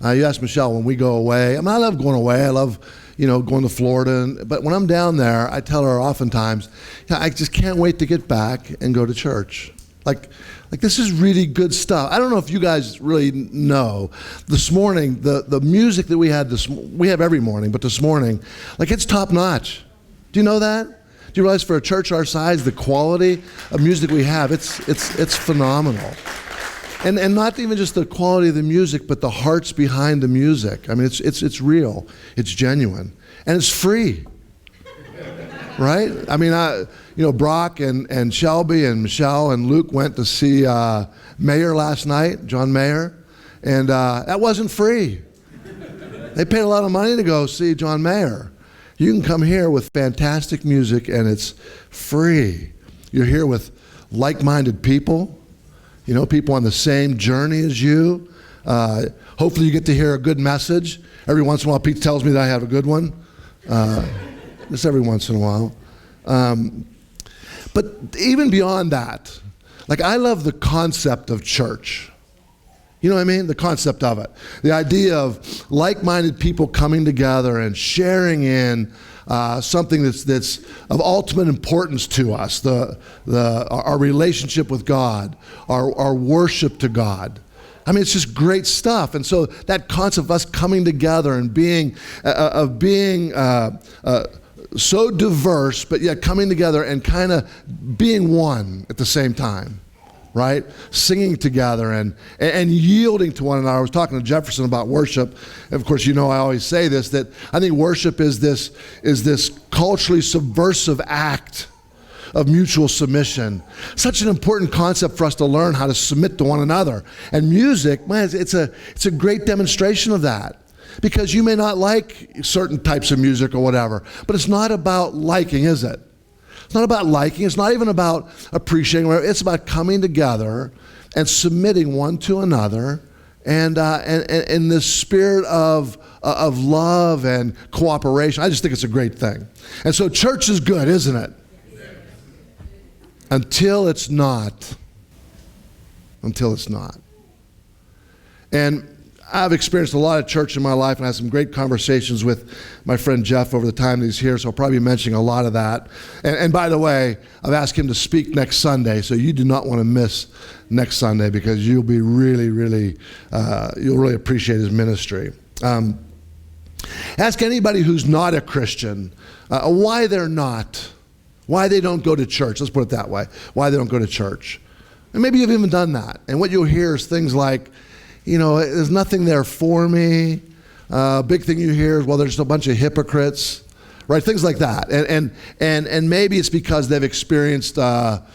You ask Michelle when we go away. I mean, I love going away. I love, going to Florida. But when I'm down there, I tell her oftentimes, I just can't wait to get back and go to church. Like this is really good stuff. I don't know if you guys really know. This morning, the music that we had we have every morning, but this morning, it's top notch. Do you know that? Do you realize for a church our size, the quality of music we have, it's phenomenal. And not even just the quality of the music, but the hearts behind the music. I mean, it's real, it's genuine, and it's free, right? I mean, Brock and Shelby and Michelle and Luke went to see Mayer last night, John Mayer, and that wasn't free. They paid a lot of money to go see John Mayer. You can come here with fantastic music, and it's free. You're here with like-minded people. People on the same journey as you. Hopefully you get to hear a good message. Every once in a while, Pete tells me that I have a good one. Just every once in a while. But even beyond that, I love the concept of church. You know what I mean? The concept of it. The idea of like-minded people coming together and sharing in something that's of ultimate importance to us, our relationship with God, our worship to God. I mean, it's just great stuff. And so that concept of us coming together and being so diverse, but yet coming together and kind of being one at the same time. Right? Singing together and yielding to one another. I was talking to Jefferson about worship. Of course, I always say this, that I think worship is this culturally subversive act of mutual submission. Such an important concept for us to learn how to submit to one another. And music, man, it's a great demonstration of that. Because you may not like certain types of music or whatever, but it's not about liking, is it? It's not about liking. It's not even about appreciating. It's about coming together and submitting one to another, and in this spirit of love and cooperation. I just think it's a great thing. And so church is good, isn't it? Until it's not. Until it's not. And I've experienced a lot of church in my life, and I had some great conversations with my friend Jeff over the time that he's here, so I'll probably be mentioning a lot of that. And by the way, I've asked him to speak next Sunday, so you do not want to miss next Sunday because you'll be really, really, you'll really appreciate his ministry. Ask anybody who's not a Christian why they're not, why they don't go to church. Let's put it that way, why they don't go to church. And maybe you've even done that. And what you'll hear is things like, there's nothing there for me. Big thing you hear is, well, there's a bunch of hypocrites, right? Things like that. And maybe it's because they've experienced what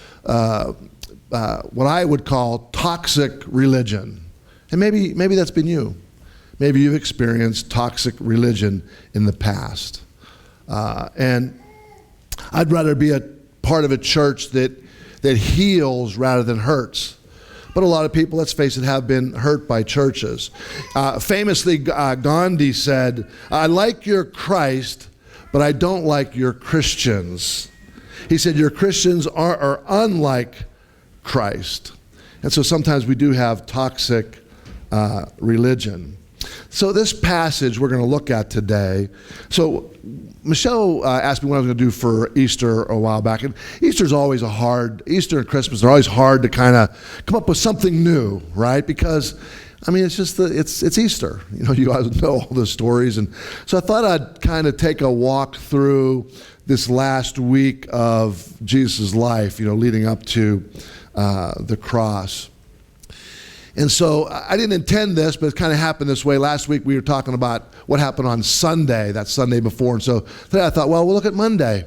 I would call toxic religion. And maybe that's been you. Maybe you've experienced toxic religion in the past. And I'd rather be a part of a church that heals rather than hurts. But a lot of people, let's face it, have been hurt by churches. Famously, Gandhi said, I like your Christ, but I don't like your Christians. He said, your Christians are unlike Christ. And so sometimes we do have toxic religion. So this passage we're going to look at today. So Michelle asked me what I was going to do for Easter a while back. And Easter and Christmas are always hard to kind of come up with something new, right? Because, it's just it's Easter. You guys know all the stories. And so I thought I'd kind of take a walk through this last week of Jesus' life, leading up to the cross. And so I didn't intend this, but it kind of happened this way. Last week we were talking about what happened on Sunday, that Sunday before. And so today I thought, well, we'll look at Monday.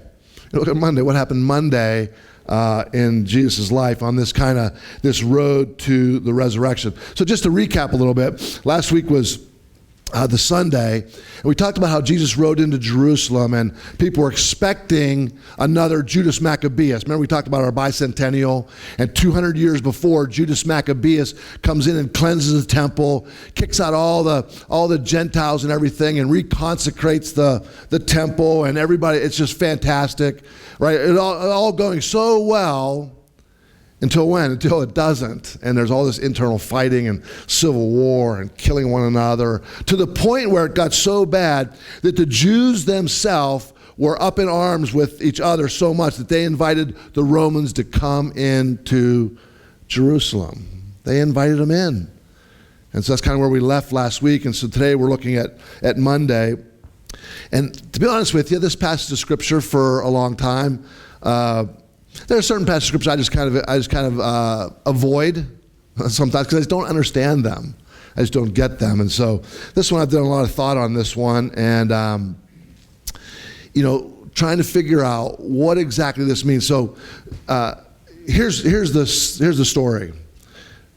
What happened Monday in Jesus' life on this road to the resurrection. So just to recap a little bit, last week was the Sunday, and we talked about how Jesus rode into Jerusalem and people were expecting another Judas Maccabeus. Remember we talked about our bicentennial, and 200 years before, Judas Maccabeus comes in and cleanses the temple, kicks out all the Gentiles and everything, and reconsecrates the temple, and everybody. It's just fantastic, right? It all going so well Until when? Until it doesn't. And there's all this internal fighting and civil war and killing one another, to the point where it got so bad that the Jews themselves were up in arms with each other so much that they invited the Romans to come into Jerusalem. They invited them in. And so that's kind of where we left last week. And so today we're looking at Monday. And to be honest with you, this passage of Scripture for a long time, there are certain passages of Scripture I just kind of avoid sometimes because I just don't understand them. I just don't get them. And so this one, I've done a lot of thought on this one, and trying to figure out what exactly this means. So here's the story.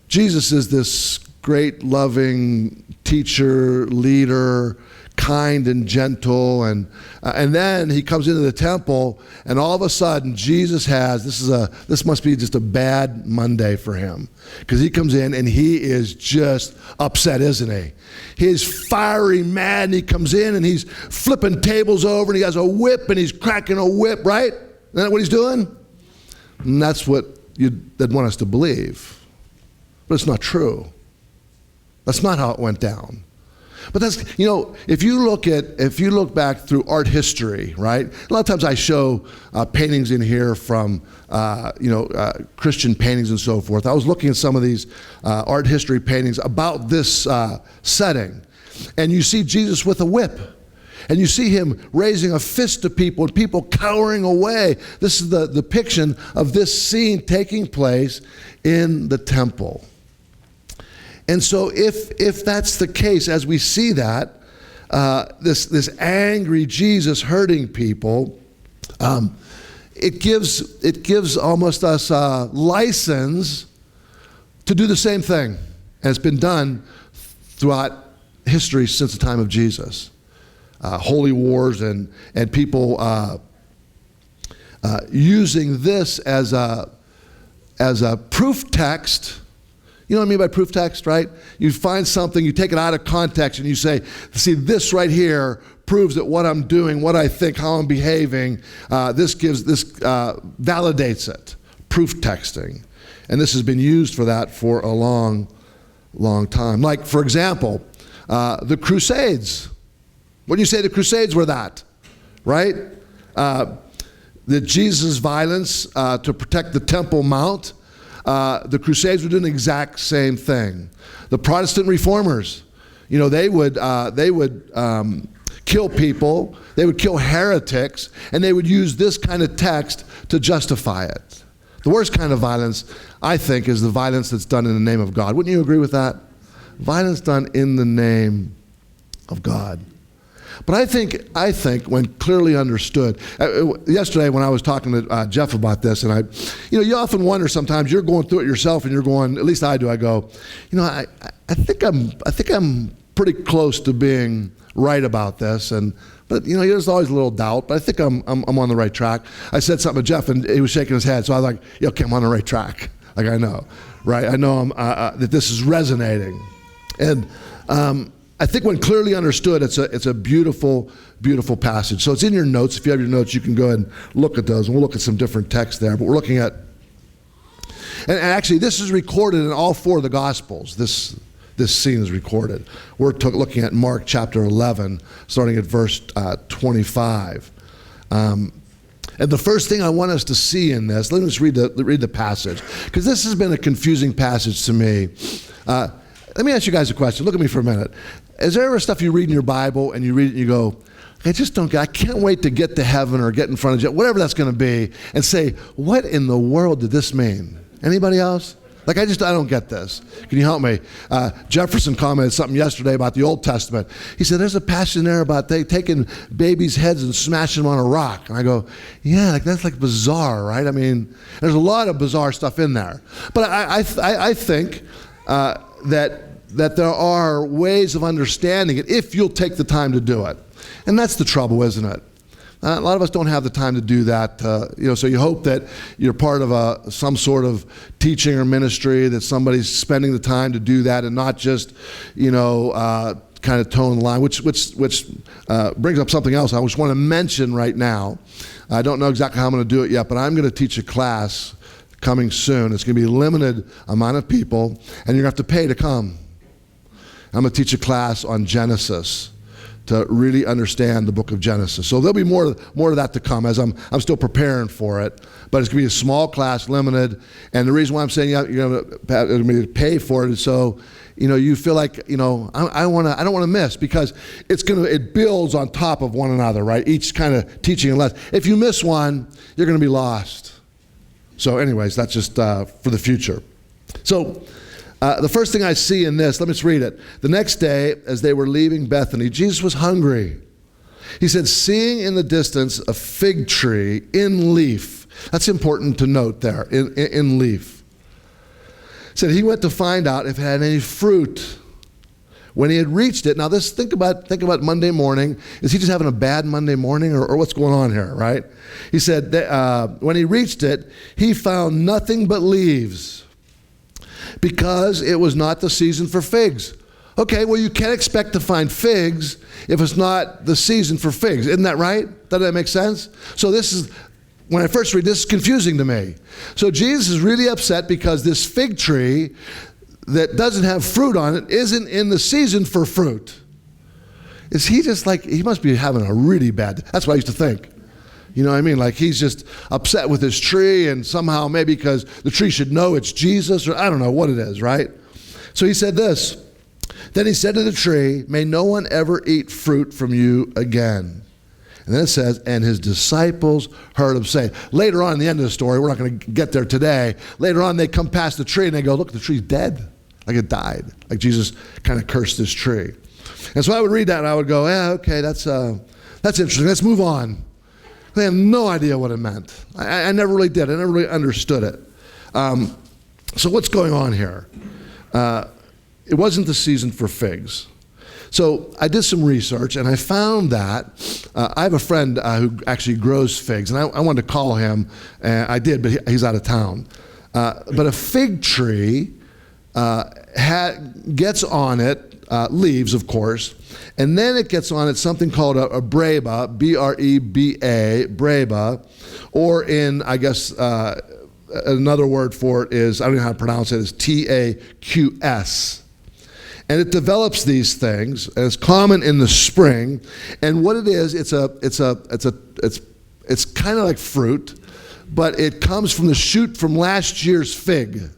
Jesus is this great, loving teacher, leader, kind and gentle, and then he comes into the temple, and all of a sudden Jesus this must be just a bad Monday for him, because he comes in and he is just upset, isn't he? He's fiery mad, and he comes in and he's flipping tables over, and he has a whip and he's cracking a whip, right? Isn't that what he's doing? And that's what they'd want us to believe, but it's not true. That's not how it went down. But that's, if you look back through art history, right? A lot of times I show paintings in here from, Christian paintings and so forth. I was looking at some of these art history paintings about this setting. And you see Jesus with a whip. And you see him raising a fist to people and people cowering away. This is the depiction of this scene taking place in the temple. And so if that's the case, as we see that, this angry Jesus hurting people, it gives almost us a license to do the same thing. And it's been done throughout history since the time of Jesus. Holy wars and people using this as a proof text. You know what I mean by proof text, right? You find something, you take it out of context, and you say, see, this right here proves that what I'm doing, what I think, how I'm behaving, this validates it. Proof texting. And this has been used for that for a long, long time. Like, for example, the Crusades. What do you say the Crusades were that, right? That Jesus' violence to protect the Temple Mount. The Crusades were doing the exact same thing. The Protestant reformers, they would kill people, they would kill heretics, and they would use this kind of text to justify it. The worst kind of violence, I think, is the violence that's done in the name of God. Wouldn't you agree with that? Violence done in the name of God. But I think when clearly understood, yesterday when I was talking to Jeff about this, and you often wonder sometimes, you're going through it yourself and you're going, at least I do, I go, I think I'm pretty close to being right about this, but there's always a little doubt, but I think I'm on the right track. I said something to Jeff and he was shaking his head, so I was like, okay, I'm on the right track. Like, I know, right? I know that this is resonating. And I think when clearly understood, it's a beautiful, beautiful passage. So it's in your notes. If you have your notes, you can go ahead and look at those. And we'll look at some different texts there. But we're looking at, and actually this is recorded in all four of the Gospels. This scene is recorded. We're looking at Mark chapter 11, starting at verse 25. And the first thing I want us to see in this, let me just read the passage, because this has been a confusing passage to me. Let me ask you guys a question. Look at me for a minute. Is there ever stuff you read in your Bible and you read it and you go, I can't wait to get to heaven or get in front of you, whatever that's going to be, and say, what in the world did this mean? Anybody else? Like, I don't get this. Can you help me? Jefferson commented something yesterday about the Old Testament. He said, there's a passage in there about taking babies' heads and smashing them on a rock. And I go, yeah, that's bizarre, right? I mean, there's a lot of bizarre stuff in there. But I think that there are ways of understanding it if you'll take the time to do it. And that's the trouble, isn't it? A lot of us don't have the time to do that. So you hope that you're part of some sort of teaching or ministry, that somebody's spending the time to do that and not just, kind of tone the line, which brings up something else I just want to mention right now. I don't know exactly how I'm going to do it yet, but I'm going to teach a class coming soon. It's going to be a limited amount of people, and you're going to have to pay to come. I'm going to teach a class on Genesis to really understand the book of Genesis. So there'll be more of that to come as I'm still preparing for it. But it's going to be a small class, limited. And the reason why I'm saying you're going to pay for it is so you feel like I don't want to miss, because it builds on top of one another, right? Each kind of teaching a lesson. If you miss one, you're going to be lost. So, anyways, that's just for the future. So. The first thing I see in this, let me just read it. The next day, as they were leaving Bethany, Jesus was hungry. He said, seeing in the distance a fig tree in leaf. That's important to note there, in leaf. He said he went to find out if it had any fruit. When he had reached it, now think about Monday morning. Is he just having a bad Monday morning, or what's going on here, right? He said when he reached it, he found nothing but leaves, because it was not the season for figs. Okay, well, you can't expect to find figs if it's not the season for figs. Isn't that right? Does that make sense? So when I first read this, is confusing to me. So Jesus is really upset because this fig tree that doesn't have fruit on it isn't in the season for fruit. Is he just he must be having a really bad, that's what I used to think. You know what I mean? Like he's just upset with his tree, and somehow maybe because the tree should know it's Jesus, or I don't know what it is, right? So he said this. Then he said to the tree, may no one ever eat fruit from you again. And then it says, and his disciples heard him say. Later on in the end of the story, we're not going to get there today. Later on, they come past the tree and they go, look, the tree's dead. Like it died. Like Jesus kind of cursed this tree. And so I would read that and I would go, yeah, okay, that's interesting. Let's move on. They have no idea what it meant. I never really did. I never really understood it. So what's going on here? It wasn't the season for figs. So I did some research, and I found that I have a friend who actually grows figs, and I wanted to call him. I did, but he's out of town. But a fig tree gets on it leaves, of course, and then it gets on it something called a breba, B-R-E-B-A, breba, or in, I guess, another word for it is, I don't know how to pronounce it, is T-A-Q-S. And it develops these things, and it's common in the spring. And what it is, it's kind of like fruit, but it comes from the shoot from last year's fig.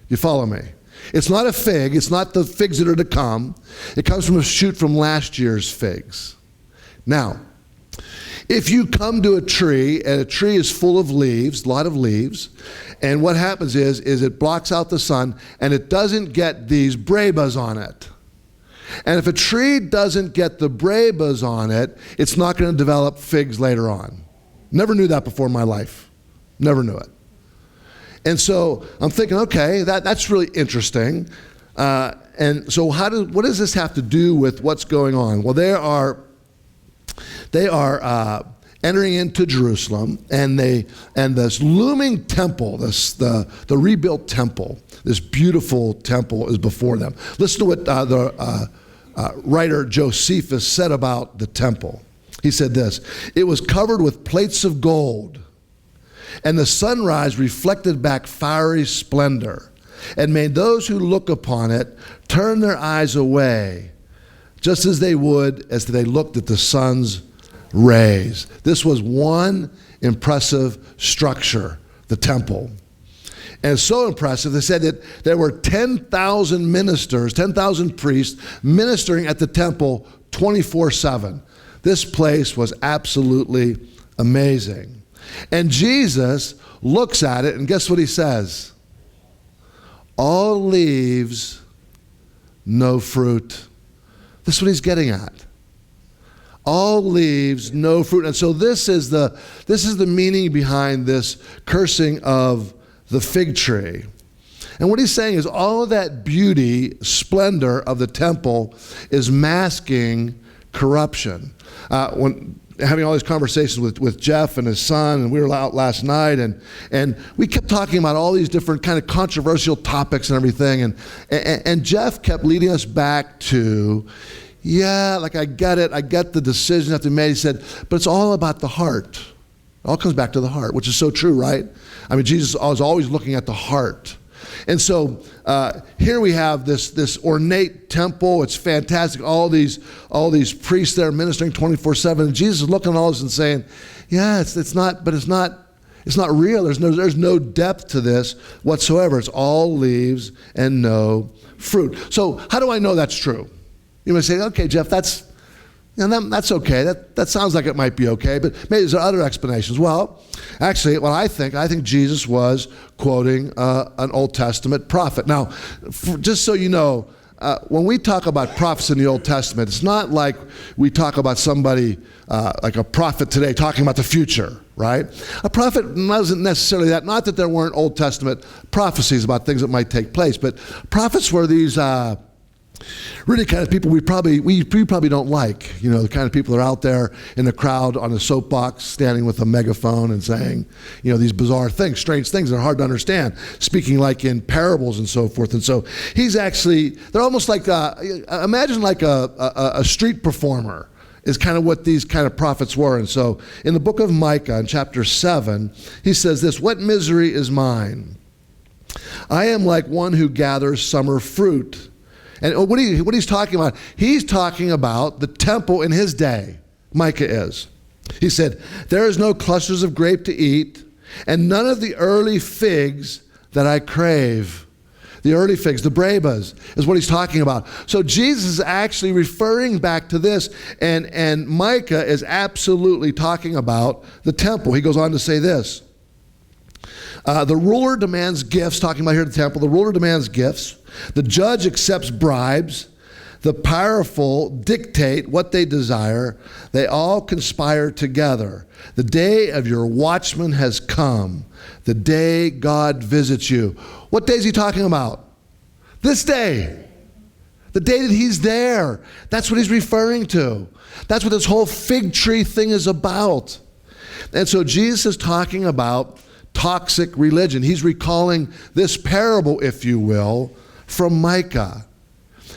You follow me? It's not a fig. It's not the figs that are to come. It comes from a shoot from last year's figs. Now, if you come to a tree and a tree is full of leaves, a lot of leaves, and what happens is it blocks out the sun and it doesn't get these brebas on it. And if a tree doesn't get the brebas on it, it's not going to develop figs later on. Never knew that before in my life. Never knew it. And so I'm thinking, okay, that's really interesting. And so what does this have to do with what's going on? Well, they are entering into Jerusalem, and this looming temple, the rebuilt temple, this beautiful temple is before them. Listen to what the writer Josephus said about the temple. He said this: it was covered with plates of gold, and the sunrise reflected back fiery splendor, and made those who look upon it turn their eyes away, just as they would as they looked at the sun's rays. This was one impressive structure, the temple. And it's so impressive, they said that there were 10,000 ministers, 10,000 priests ministering at the temple 24/7. This place was absolutely amazing. And Jesus looks at it, and guess what he says? All leaves, no fruit. This is what he's getting at. All leaves, no fruit. And so this is the meaning behind this cursing of the fig tree. And what he's saying is all of that beauty, splendor of the temple is masking corruption. When having all these conversations with Jeff and his son, and we were out last night, and we kept talking about all these different kind of controversial topics and everything, and Jeff kept leading us back to, yeah, like I get it, I get the decision that they made. He said, but it's all about the heart. It all comes back to the heart, which is so true, right? I mean, Jesus was always looking at the heart. And so here we have this ornate temple. It's fantastic. All these priests there ministering 24/7. And Jesus is looking at all this and saying, yeah, it's not real. There's no depth to this whatsoever. It's all leaves and no fruit. So how do I know that's true? You may say, okay, Jeff, that's okay. That sounds like it might be okay, but maybe there's other explanations. Well, actually, I think Jesus was quoting an Old Testament prophet. Now, just so you know, when we talk about prophets in the Old Testament, it's not like we talk about somebody like a prophet today talking about the future, right? A prophet wasn't necessarily that. Not that there weren't Old Testament prophecies about things that might take place, but prophets were these really kind of people we probably don't like. You know, the kind of people that are out there in the crowd on a soapbox standing with a megaphone and saying, you know, these bizarre things, strange things that are hard to understand, speaking like in parables and so forth. And so they're almost like, imagine like a street performer is kind of what these kind of prophets were. And so in the book of Micah, in chapter 7, he says this, "What misery is mine? I am like one who gathers summer fruit." And what he's talking about, he's talking about the temple in his day. Micah is. He said, "There is no clusters of grape to eat, and none of the early figs that I crave." The early figs, the brabas, is what he's talking about. So Jesus is actually referring back to this, and Micah is absolutely talking about the temple. He goes on to say this. The ruler demands gifts, talking about here the temple. The ruler demands gifts. The judge accepts bribes. The powerful dictate what they desire. They all conspire together. The day of your watchman has come. The day God visits you. What day is he talking about? This day. The day that he's there. That's what he's referring to. That's what this whole fig tree thing is about. And so Jesus is talking about toxic religion. He's recalling this parable, if you will, from Micah.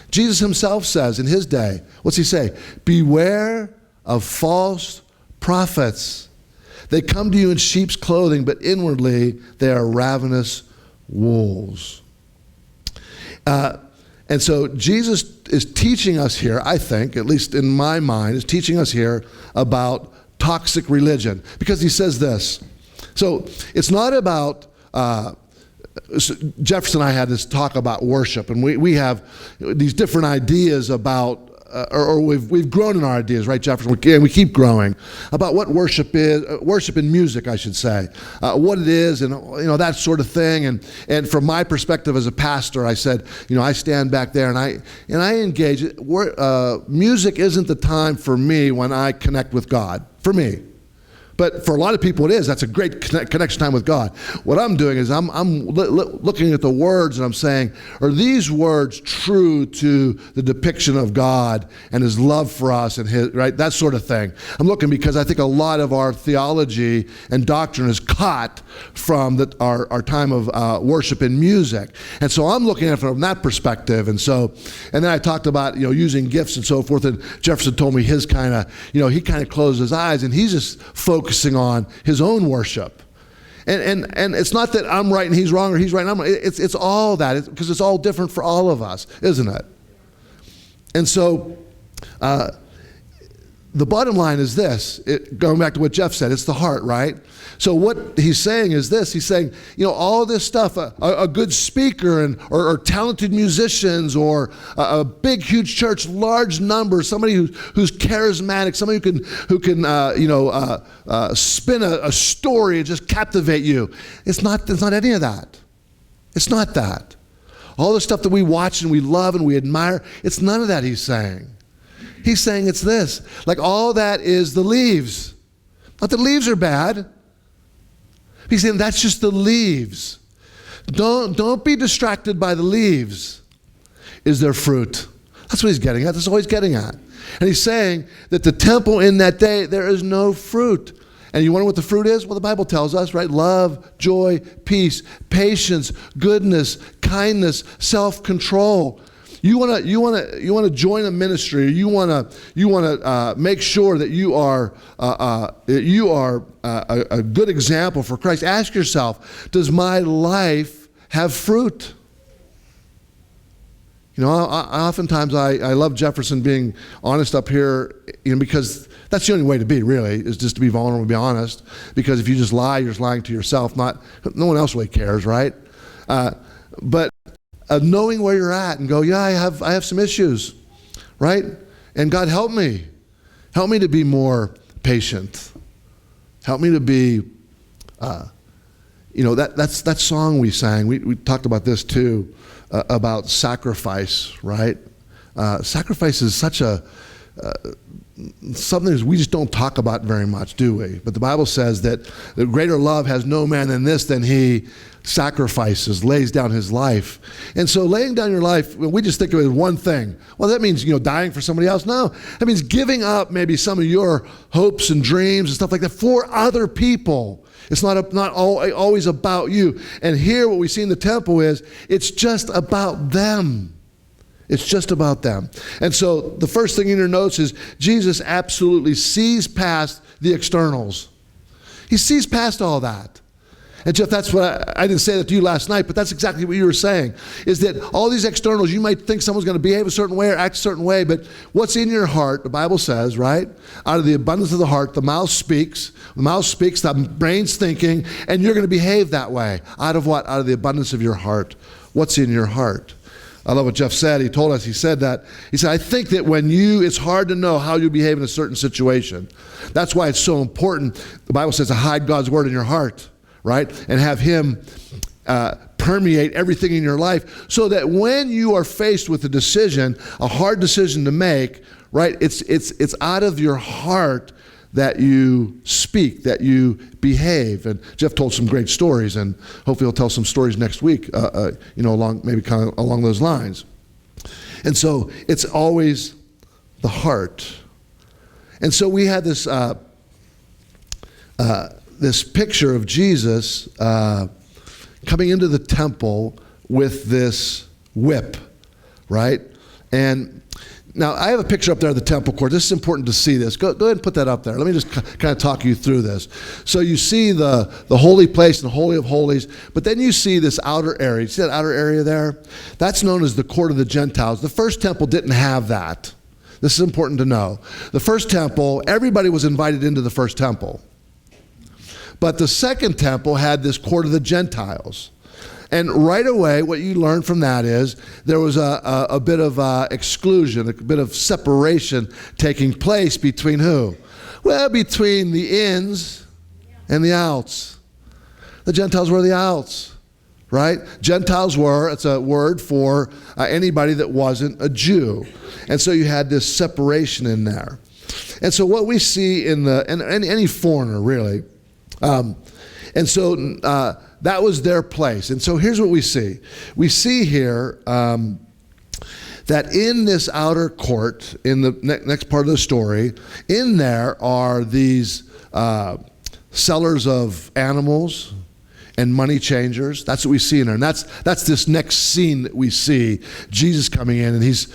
Jesus himself says in his day, what's he say? "Beware of false prophets. They come to you in sheep's clothing, but inwardly they are ravenous wolves." And so Jesus is teaching us here, I think, at least in my mind, is teaching us here about toxic religion. Because he says this. So it's not about, Jefferson and I had this talk about worship, and we have these different ideas about, or we've grown in our ideas, right, Jefferson? We keep growing about what worship is, worship in music, I should say, what it is, and that sort of thing. And from my perspective as a pastor, I said, I stand back there and I engage. Music isn't the time for me when I connect with God. For me. But for a lot of people it is. That's a great connection time with God. What I'm doing is I'm looking at the words and I'm saying, are these words true to the depiction of God and his love for us and his, right? That sort of thing. I'm looking because I think a lot of our theology and doctrine is caught from our time of worship in music. And so I'm looking at it from that perspective. And then I talked about, using gifts and so forth. And Jefferson told me his kind of, he kind of closed his eyes and he's just focusing on his own worship. And it's not that I'm right and he's wrong or he's right and I'm right. It's all that, because it's all different for all of us, isn't it? And so the bottom line is this, going back to what Jeff said, it's the heart, right? So what he's saying is this, he's saying, all this stuff, a good speaker or talented musicians or a big, huge church, large numbers, somebody who's charismatic, somebody who can spin a story and just captivate you. It's not any of that. It's not that. All the stuff that we watch and we love and we admire, it's none of that, he's saying. He's saying it's this. Like all that is the leaves. Not that leaves are bad. He's saying that's just the leaves. Don't be distracted by the leaves. Is there fruit? That's what he's getting at. That's all he's getting at. And he's saying that the temple in that day, there is no fruit. And you wonder what the fruit is? Well, the Bible tells us, right? Love, joy, peace, patience, goodness, kindness, self-control. You want to join a ministry. You want to make sure that you are a good example for Christ. Ask yourself, does my life have fruit? You know, oftentimes I love Jefferson being honest up here, because that's the only way to be, really, is just to be vulnerable and be honest. Because if you just lie, you're just lying to yourself. No one else really cares, right? But knowing where you're at and go, yeah, I have some issues, right? And God, help me to be more patient. Help me to be, that song we sang. We talked about this too. About sacrifice, right? Sacrifice is such something that we just don't talk about very much, do we? But the Bible says that the greater love has no man than this, than he sacrifices, lays down his life. And so laying down your life, we just think of it as one thing. Well, that means, dying for somebody else. No, that means giving up maybe some of your hopes and dreams and stuff like that for other people. It's not always about you. And here what we see in the temple is it's just about them. It's just about them. And so the first thing in your notes is Jesus absolutely sees past the externals. He sees past all that. And Jeff, that's what I didn't say that to you last night, but that's exactly what you were saying, is that all these externals, you might think someone's going to behave a certain way or act a certain way, but what's in your heart, the Bible says, right? Out of the abundance of the heart, the mouth speaks. The mouth speaks, the brain's thinking, and you're going to behave that way. Out of what? Out of the abundance of your heart. What's in your heart? I love what Jeff said. He told us, he said, I think that it's hard to know how you behave in a certain situation. That's why it's so important. The Bible says to hide God's word in your heart, right? And have him permeate everything in your life, so that when you are faced with a hard decision to make, right? It's out of your heart that you speak, that you behave. And Jeff told some great stories, and hopefully he'll tell some stories next week, along those lines. And so it's always the heart. And so we had this this picture of Jesus coming into the temple with this whip, right? And now, I have a picture up there of the temple court. This is important to see this. Go ahead and put that up there. Let me just kind of talk you through this. So you see the holy place and the Holy of Holies, but then you see this outer area. You see that outer area there? That's known as the court of the Gentiles. The first temple didn't have that. This is important to know. The first temple, everybody was invited into the first temple. But the second temple had this court of the Gentiles. And right away, what you learn from that is there was a bit of exclusion, a bit of separation taking place between who? Well, between the ins and the outs. The Gentiles were the outs, right? Gentiles were, it's a word for anybody that wasn't a Jew. And so you had this separation in there. And so what we see in any foreigner, really, and so that was their place. And so here's what we see. We see here that in this outer court, in the next part of the story, in there are these sellers of animals and money changers. That's what we see in there. And that's this next scene that we see, Jesus coming in, and he's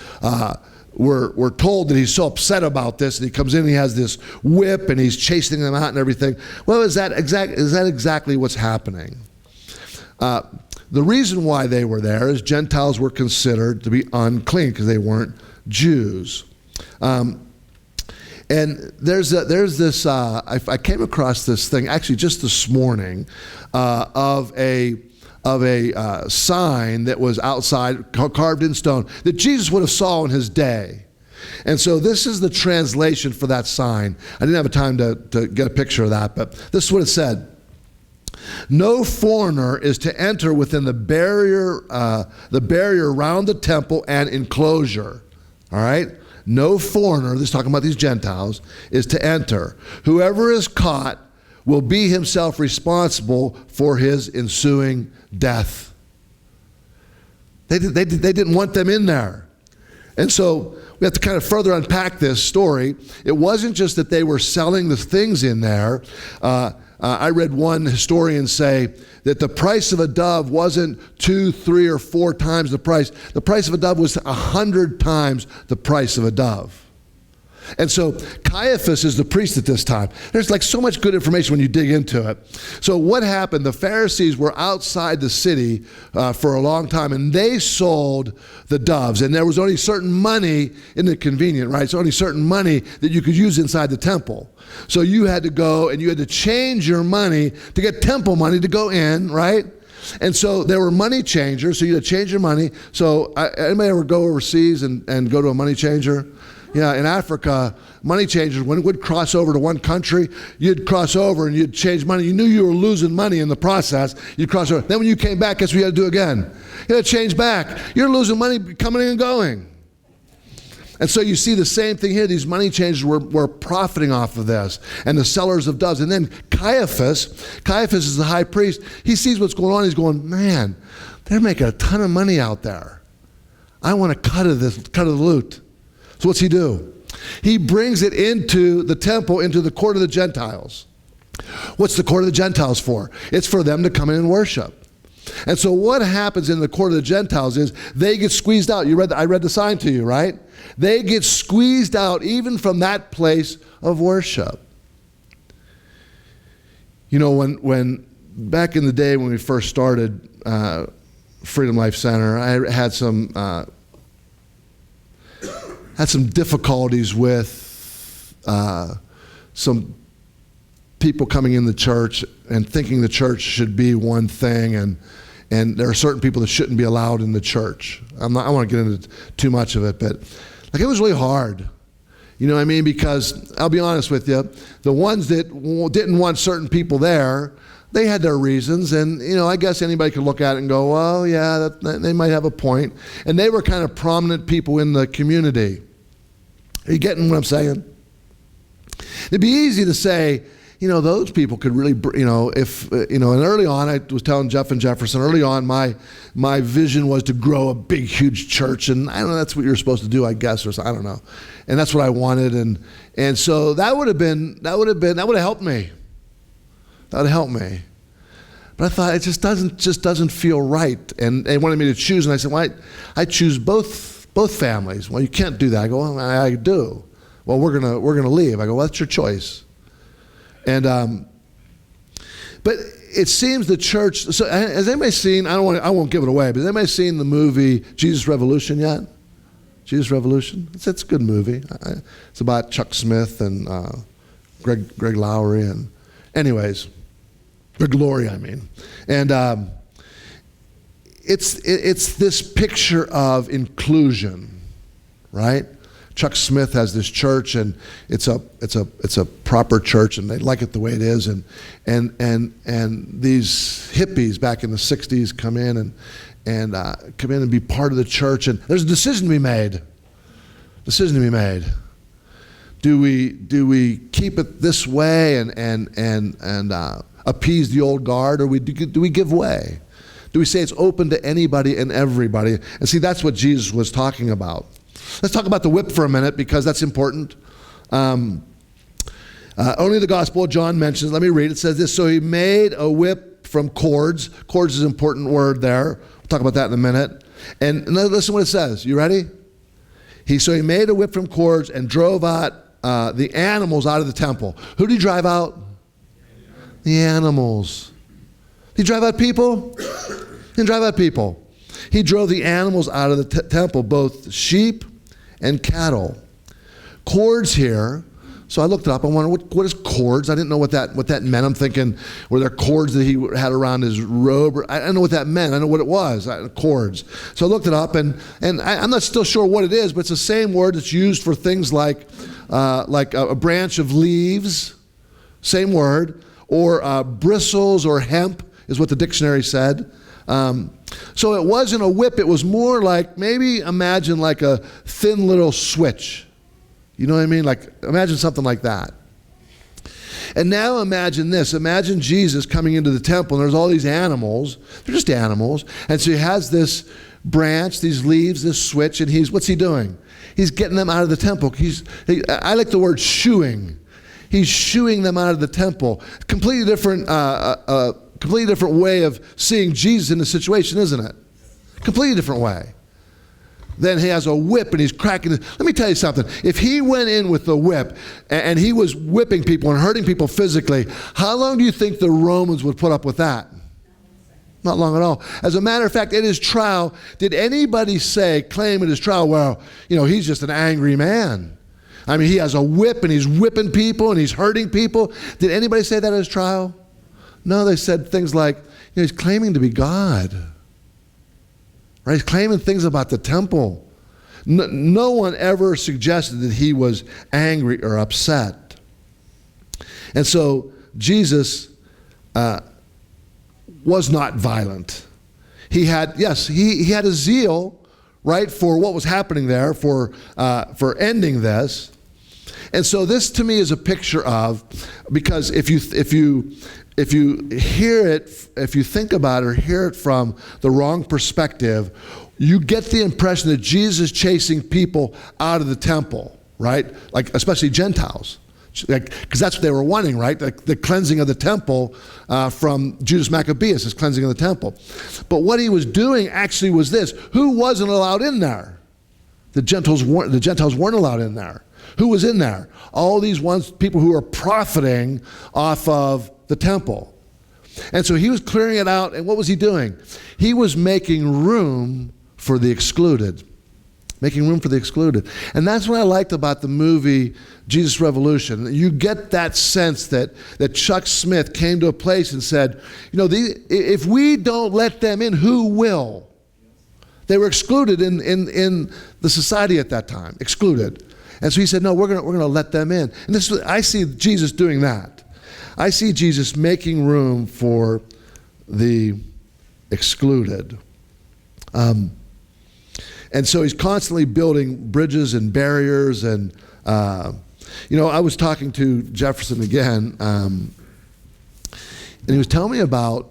we're told that he's so upset about this, and he comes in and he has this whip and he's chasing them out and everything. Well, is that exactly what's happening? The reason why they were there is Gentiles were considered to be unclean because they weren't Jews. And there's this, I came across this thing actually just this morning of a sign that was outside, carved in stone, that Jesus would have saw in his day. And so this is the translation for that sign. I didn't have time to get a picture of that, but this is what it said. No foreigner is to enter within the barrier around the temple and enclosure. All right? No foreigner, this is talking about these Gentiles, is to enter. Whoever is caught will be himself responsible for his ensuing death. They didn't want them in there. And so we have to kind of further unpack this story. It wasn't just that they were selling the things in there. I read one historian say that the price of a dove wasn't 2, 3, or 4 times the price. The price of a dove was 100 times the price of a dove. And so Caiaphas is the priest at this time. There's like so much good information when you dig into it. So what happened? The Pharisees were outside the city for a long time, and they sold the doves. And there was only certain money, isn't it convenient, right? It's only certain money that you could use inside the temple. So you had to go and you had to change your money to get temple money to go in, right? And so there were money changers, so you had to change your money. So anybody ever go overseas and go to a money changer? Yeah, in Africa, money changers, when it would cross over to one country, you'd cross over and you'd change money. You knew you were losing money in the process. You'd cross over. Then when you came back, guess what you had to do again? You had to change back. You're losing money coming in and going. And so you see the same thing here. These money changers were profiting off of this, and the sellers of doves. And then Caiaphas is the high priest. He sees what's going on. He's going, man, they're making a ton of money out there. I want a cut of the loot. So what's he do? He brings it into the temple, into the court of the Gentiles. What's the court of the Gentiles for? It's for them to come in and worship. And so what happens in the court of the Gentiles is they get squeezed out. I read the sign to you, right? They get squeezed out even from that place of worship. You know, when back in the day when we first started Freedom Life Center, I had some difficulties with some people coming in the church and thinking the church should be one thing, and there are certain people that shouldn't be allowed in the church. I want to get into too much of it, but like it was really hard. You know what I mean? Because I'll be honest with you, the ones that didn't want certain people there, they had their reasons, and you know, I guess anybody could look at it and go, well, yeah, they might have a point. And they were kind of prominent people in the community. Are you getting what I'm saying? It'd be easy to say, you know, those people could really, you know, if, you know, and early on, I was telling Jeff and Jefferson, early on, my vision was to grow a big, huge church, and I don't know, that's what you're supposed to do, I guess, or I don't know. And that's what I wanted, and so that would have helped me. That would have helped me. But I thought, it just doesn't feel right. And they wanted me to choose, and I said, well, I choose both families. Well, you can't do that. I go, well, I do. Well, we're gonna leave. I go, well, that's your choice. And but it seems the church. So has anybody seen? I won't give it away. But has anybody seen the movie Jesus Revolution yet? Jesus Revolution. It's a good movie. It's about Chuck Smith and Greg Lowry and anyways, Greg Laurie, I mean, and it's this picture of inclusion, right? Chuck Smith has this church, and it's a proper church, and they like it the way it is, and these hippies back in the '60s come in and be part of the church, and there's a decision to be made. Do we keep it this way and appease the old guard, or do we give way? Do we say it's open to anybody and everybody? And see, that's what Jesus was talking about. Let's talk about the whip for a minute, because that's important. Only the Gospel of John mentions, let me read, it says this, so he made a whip from cords. Cords is an important word there. We'll talk about that in a minute. And listen what it says. You ready? So he made a whip from cords and drove out the animals out of the temple. Who did he drive out? The animals. Did he drive out people? He didn't drive out people. He drove the animals out of the temple, both sheep and cattle. Cords here. So I looked it up. I wondered, what is cords? I didn't know what that meant. I'm thinking, were there cords that he had around his robe? I don't know what that meant. I know what it was, cords. So I looked it up, and I'm not still sure what it is, but it's the same word that's used for things like a branch of leaves, same word, or bristles or hemp is what the dictionary said. So it wasn't a whip. It was more like, maybe imagine like a thin little switch. You know what I mean? Like, imagine something like that. And now imagine this. Imagine Jesus coming into the temple, and there's all these animals. They're just animals. And so he has this branch, these leaves, this switch, and what's he doing? He's getting them out of the temple. I like the word shooing. he's shooing them out of the temple. Completely different way of seeing Jesus in the situation, isn't it? Completely different way. Then he has a whip and he's cracking it. Let me tell you something. If he went in with the whip and he was whipping people and hurting people physically, how long do you think the Romans would put up with that? Not long at all. As a matter of fact, at his trial, did anybody claim at his trial, well, he's just an angry man? I mean, he has a whip and he's whipping people and he's hurting people. Did anybody say that at his trial? No, they said things like, he's claiming to be God. Right? He's claiming things about the temple. No one ever suggested that he was angry or upset. And so Jesus was not violent. He had a zeal, right, for what was happening there, for ending this. And so this to me is a picture of, because if you hear it, if you think about it or hear it from the wrong perspective, you get the impression that Jesus is chasing people out of the temple, right? Like especially Gentiles, because that's what they were wanting, right? The cleansing of the temple from Judas Maccabeus, is cleansing of the temple. But what he was doing actually was this: who wasn't allowed in there? The Gentiles weren't allowed in there. Who was in there? All these people who were profiting off of the temple. And so he was clearing it out, and what was he doing? He was making room for the excluded. Making room for the excluded. And that's what I liked about the movie Jesus Revolution. You get that sense that Chuck Smith came to a place and said, if we don't let them in, who will? They were excluded in the society at that time, excluded. And so he said, no, we're going to let them in. And I see Jesus doing that. I see Jesus making room for the excluded. And so he's constantly building bridges and barriers. And, I was talking to Jefferson again, and he was telling me about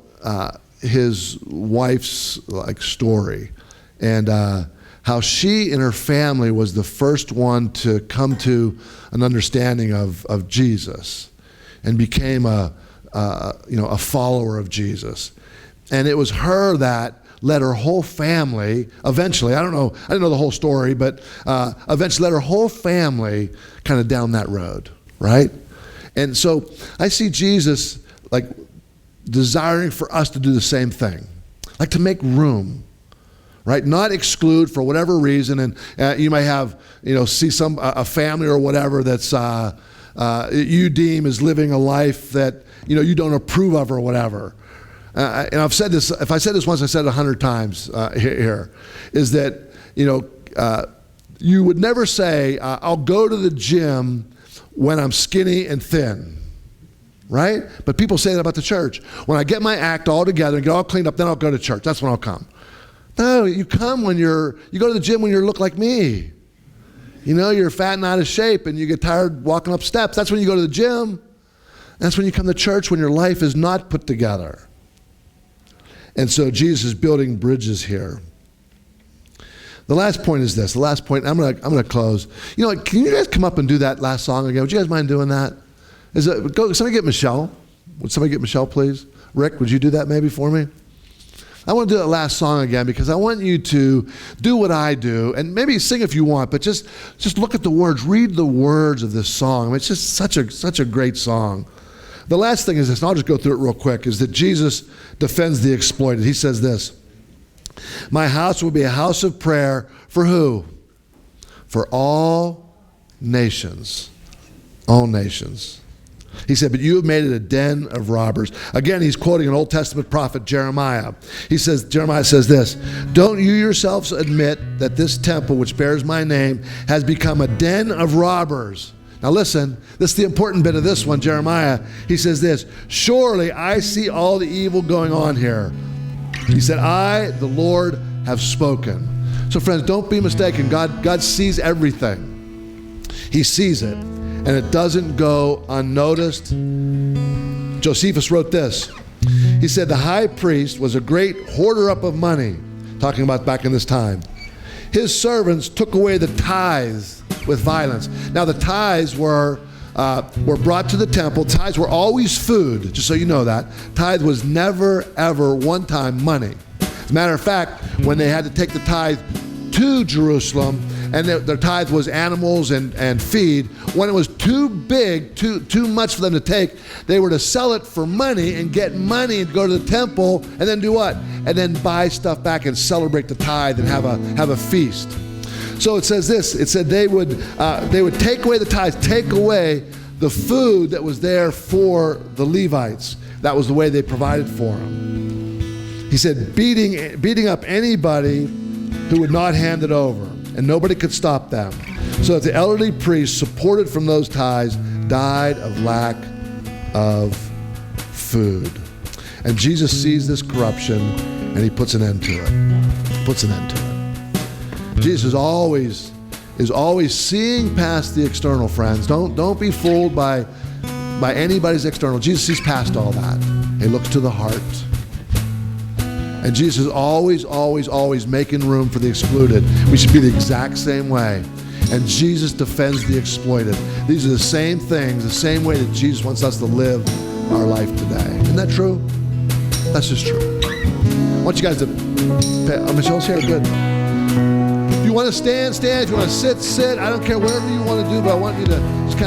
his wife's story, and how she and her family was the first one to come to an understanding of Jesus, and became a follower of Jesus. And it was her that led her whole family, eventually, I didn't know the whole story, but eventually led her whole family kind of down that road, right? And so I see Jesus desiring for us to do the same thing, to make room, right? Not exclude for whatever reason. And you may have, see a family or whatever that's you deem is living a life that you don't approve of or whatever. And I've said this. If I said this once, I said it 100 times here. Is that you would never say, "I'll go to the gym when I'm skinny and thin," right? But people say that about the church. When I get my act all together and get all cleaned up, then I'll go to church. That's when I'll come. No, you come when you go to the gym when you look like me. You're fat and out of shape and you get tired walking up steps. That's when you go to the gym. That's when you come to church, when your life is not put together. And so Jesus is building bridges here. The last point is this. The last point, I'm gonna close. Can you guys come up and do that last song again? Would you guys mind doing that? Somebody get Michelle. Would somebody get Michelle, please? Rick, would you do that maybe for me? I want to do that last song again because I want you to do what I do, and maybe sing if you want, but just look at the words, read the words of this song. It's just such a great song. The last thing is this, and I'll just go through it real quick, is that Jesus defends the exploited. He says this: my house will be a house of prayer for who? For all nations. All nations. He said, but you have made it a den of robbers. Again, he's quoting an Old Testament prophet, Jeremiah. Jeremiah says this: don't you yourselves admit that this temple, which bears my name, has become a den of robbers? Now listen, this is the important bit of this one, Jeremiah. He says this: surely I see all the evil going on here. He said, I, the Lord, have spoken. So friends, don't be mistaken. God sees everything. He sees it. And it doesn't go unnoticed. Josephus wrote this. He said, the high priest was a great hoarder up of money, talking about back in this time. His servants took away the tithes with violence. Now the tithes were were brought to the temple. Tithes were always food, just so you know that. Tithe was never, ever, one time money. As a matter of fact, when they had to take the tithe to Jerusalem, and their tithe was animals and feed, when it was too big, too much for them to take, they were to sell it for money and get money and go to the temple and then do what? And then buy stuff back and celebrate the tithe and have a feast. So it says this, it said they would take away the tithes, take away the food that was there for the Levites. That was the way they provided for them. He said beating up anybody who would not hand it over, and nobody could stop them. So that the elderly priests, supported from those tithes, died of lack of food. And Jesus sees this corruption and he puts an end to it. Puts an end to it. Jesus is always seeing past the external, friends. Don't be fooled by anybody's external. Jesus sees past all that. He looks to the heart. And Jesus is always making room for the excluded. We should be the exact same way. And Jesus defends the exploited. These are the same things, the same way that Jesus wants us to live our life today. Isn't that true? That's just true. I want you guys to, Michelle's here, good. If you want to stand, stand. If you want to sit, sit. I don't care, whatever you want to do, but I want you to just kind of